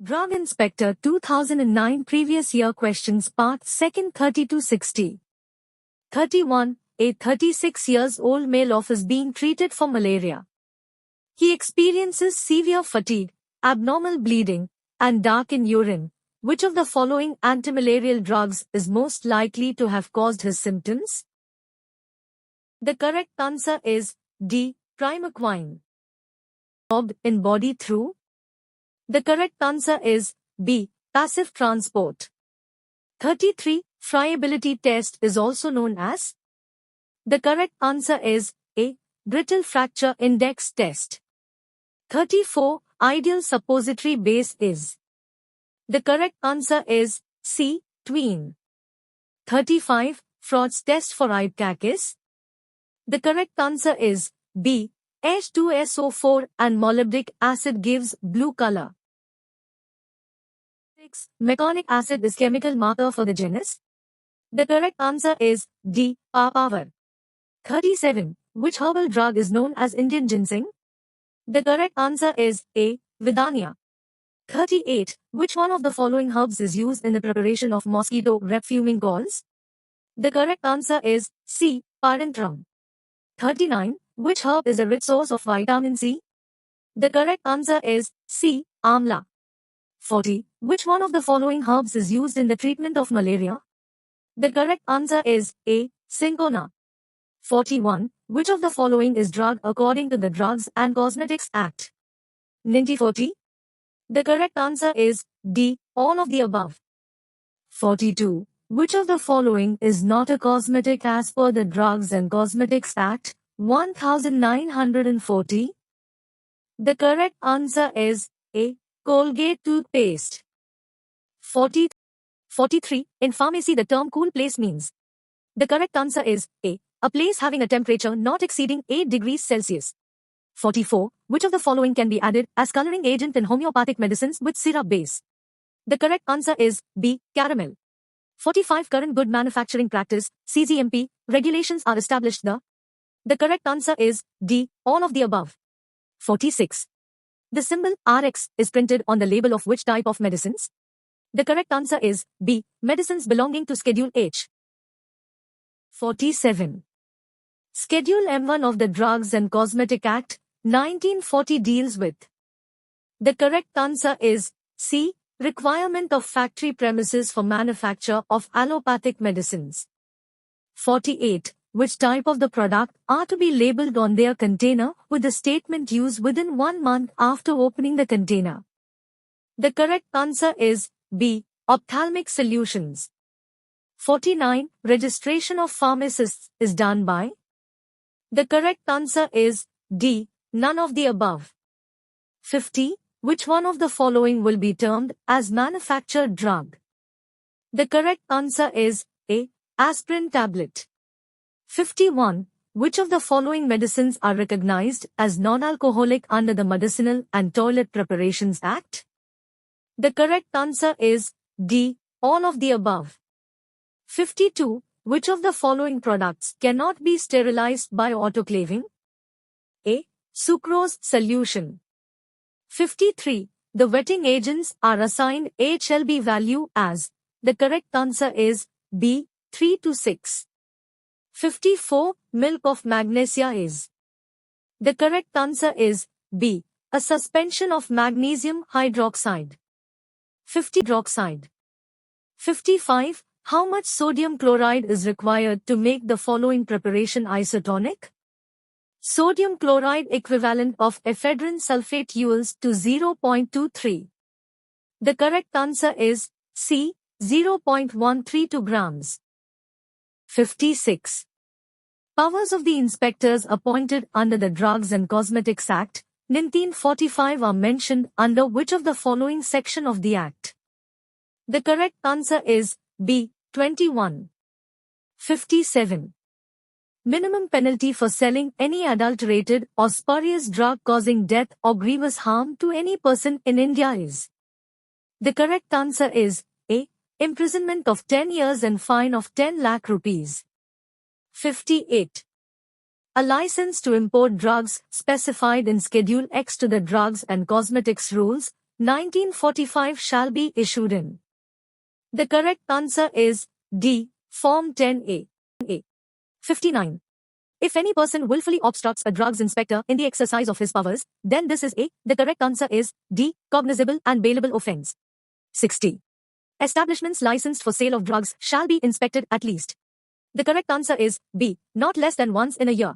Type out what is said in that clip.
Drug Inspector 2009 Previous Year Questions Part 2nd 30-60. 31. A 36 years old male is being treated for malaria. He experiences severe fatigue, abnormal bleeding, and dark in urine. Which of the following antimalarial drugs is most likely to have caused his symptoms? The correct answer is D. Primaquine. Absorbed in body through? The correct answer is B. Passive transport. 33. Friability test is also known as? The correct answer is A. Brittle fracture index test. 34. Ideal suppository base is? The correct answer is C. Tween. 35. Fraud's test for IPCAC is? The correct answer is B. H2SO4 and molybdic acid gives blue color. 6. Meconic acid is chemical marker for the genus? The correct answer is D. Papaver. 37. Which herbal drug is known as Indian ginseng? The correct answer is A. Vidania. 38. Which one of the following herbs is used in the preparation of mosquito rep-fuming galls? The correct answer is C. Parantrum. 39. Which herb is a rich source of vitamin C? The correct answer is C. Amla. 40. Which one of the following herbs is used in the treatment of malaria? The correct answer is A. Cinchona. 41. Which of the following is drug according to the Drugs and Cosmetics Act? 40. The correct answer is D. All of the above. 42. Which of the following is not a cosmetic as per the Drugs and Cosmetics Act 1940? The correct answer is A. Colgate toothpaste. 43. In pharmacy the term cool place means? The correct answer is A. A place having a temperature not exceeding 8 degrees Celsius. 44. Which of the following can be added as coloring agent in homeopathic medicines with syrup base? The correct answer is B. Caramel. 45. Current good manufacturing practice, CGMP, regulations are established The correct answer is D. All of the above. 46. The symbol RX is printed on the label of which type of medicines? The correct answer is B. Medicines belonging to Schedule H. 47. Schedule M1 of the Drugs and Cosmetic Act 1940 deals with? The correct answer is C. Requirement of factory premises for manufacture of allopathic medicines. 48. Which type of the product are to be labeled on their container with the statement used within 1 month after opening the container? The correct answer is B. Ophthalmic solutions. 49. Registration of pharmacists is done by? The correct answer is D. None of the above. 50. Which one of the following will be termed as manufactured drug? The correct answer is A. Aspirin tablet. 51. Which of the following medicines are recognized as non-alcoholic under the Medicinal and Toilet Preparations Act? The correct answer is D. All of the above. 52. Which of the following products cannot be sterilized by autoclaving? A. Sucrose solution. 53. The wetting agents are assigned HLB value as? The correct answer is B. 3 to 6. 54. Milk of magnesia is? The correct answer is B. A suspension of magnesium hydroxide. 50. Hydroxide. 55. How much sodium chloride is required to make the following preparation isotonic? Sodium chloride equivalent of ephedrine sulfate equals to 0.23. The correct answer is C. 0.132 grams. 56. Powers of the inspectors appointed under the Drugs and Cosmetics Act 1945 are mentioned under which of the following section of the Act? The correct answer is B. 21. 57. Minimum penalty for selling any adulterated or spurious drug causing death or grievous harm to any person in India is? The correct answer is A. Imprisonment of 10 years and fine of 10 lakh rupees. 58. A license to import drugs specified in Schedule X to the Drugs and Cosmetics Rules 1945 shall be issued in. The correct answer is D. Form 10A. 59. If any person willfully obstructs a drugs inspector in the exercise of his powers, then this is A. The correct answer is D. Cognizable and bailable offense. 60. Establishments licensed for sale of drugs shall be inspected at least. The correct answer is B. Not less than once in a year.